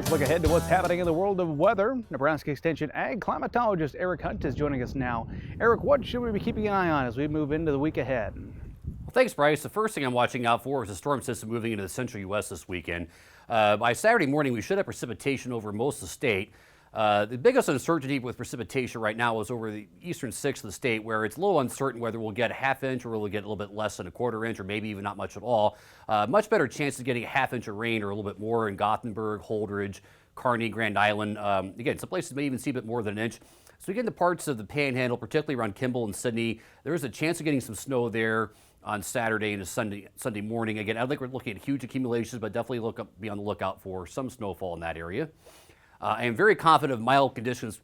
Let's look ahead to what's happening in the world of weather. Nebraska Extension Ag Climatologist Eric Hunt is joining us now. Eric, what should we be keeping an eye on as we move into the week ahead? Well, thanks, Bryce. The first thing I'm watching out for is a storm system moving into the central U.S. this weekend. By Saturday morning, we should have precipitation over most of the state. The biggest uncertainty with precipitation right now is over the eastern sixth of the state, where it's a little uncertain whether we'll get a half inch or we'll get a little bit less than a quarter inch or maybe even not much at all. Much better chance of getting a half inch of rain or a little bit more in Gothenburg, Holdridge, Kearney, Grand Island. Again, some places may even see a bit more than an inch. So we get into parts of the Panhandle, particularly around Kimball and Sydney. There is a chance of getting some snow there on Saturday into Sunday morning. Again, I don't think we're looking at huge accumulations, but definitely be on the lookout for some snowfall in that area. I am very confident of mild conditions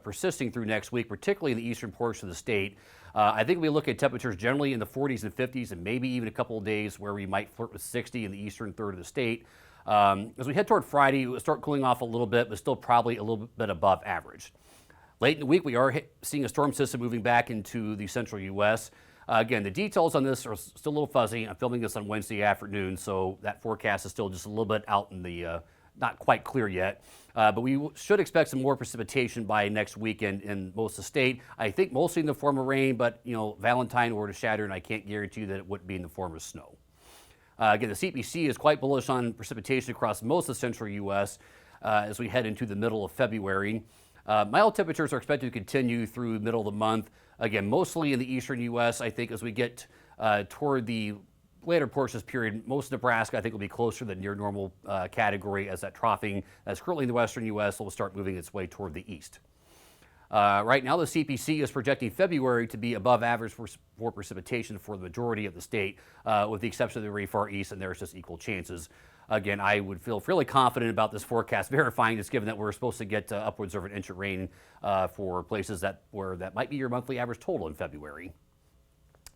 persisting through next week, particularly in the eastern portion of the state. I think we look at temperatures generally in the 40s and 50s, and maybe even a couple of days where we might flirt with 60 in the eastern third of the state. As we head toward Friday, we'll start cooling off a little bit, but still probably a little bit above average. Late in the week, we are seeing a storm system moving back into the central U.S. Again, the details on this are still a little fuzzy. I'm filming this on Wednesday afternoon, so that forecast is still just a little bit out in the not quite clear yet. But we should expect some more precipitation by next weekend in most of the state. I think mostly in the form of rain, but Valentine or to shatter, and I can't guarantee that it wouldn't be in the form of snow. Again, the CPC is quite bullish on precipitation across most of the central U.S. As we head into the middle of February. Mild temperatures are expected to continue through the middle of the month. Again, mostly in the eastern U.S. I think as we get toward the later portions period, most of Nebraska I think will be closer to the near normal category as that troughing that's currently in the western U.S. will start moving its way toward the east. Right now, the CPC is projecting February to be above average for precipitation for the majority of the state, with the exception of the very far east, and there's just equal chances. Again, I would feel fairly confident about this forecast, verifying this given that we're supposed to get upwards of an inch of rain for places where that might be your monthly average total in February.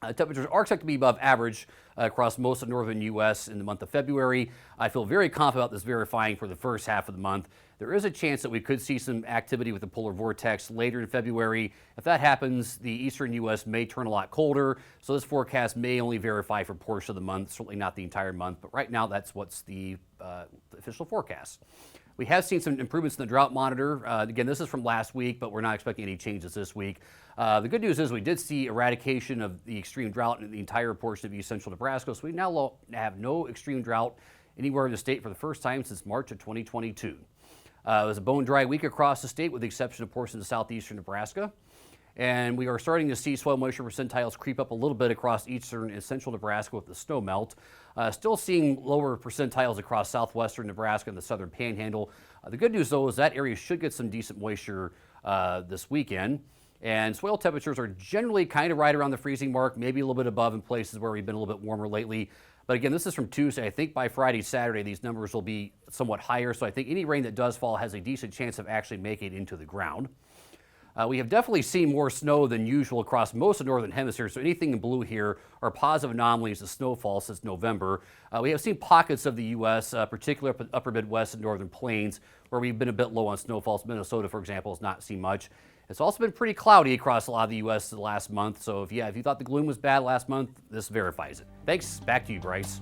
Temperatures are expected to be above average across most of northern U.S. in the month of February. I feel very confident about this verifying for the first half of the month. There is a chance that we could see some activity with the polar vortex later in February. If that happens, the eastern U.S. may turn a lot colder, so this forecast may only verify for a portion of the month, certainly not the entire month, but right now that's what's the official forecast. We have seen some improvements in the drought monitor. Again, this is from last week, but we're not expecting any changes this week. The good news is we did see eradication of the extreme drought in the entire portion of east central Nebraska, so we now have no extreme drought anywhere in the state for the first time since March of 2022. It was a bone dry week across the state with the exception of portions of southeastern Nebraska. And we are starting to see soil moisture percentiles creep up a little bit across eastern and central Nebraska with the snow melt. Still seeing lower percentiles across southwestern Nebraska and the southern Panhandle. The good news, though, is that area should get some decent moisture this weekend. And soil temperatures are generally kind of right around the freezing mark, maybe a little bit above in places where we've been a little bit warmer lately. But again, this is from Tuesday. I think by Friday, Saturday, these numbers will be somewhat higher. So I think any rain that does fall has a decent chance of actually making it into the ground. We have definitely seen more snow than usual across most of the northern hemisphere, so anything in blue here are positive anomalies of snowfall since November. We have seen pockets of the U.S., particularly upper Midwest and northern plains, where we've been a bit low on snowfalls. Minnesota, for example, has not seen much. It's also been pretty cloudy across a lot of the U.S. the last month, so if you thought the gloom was bad last month, this verifies it. Thanks. Back to you, Bryce.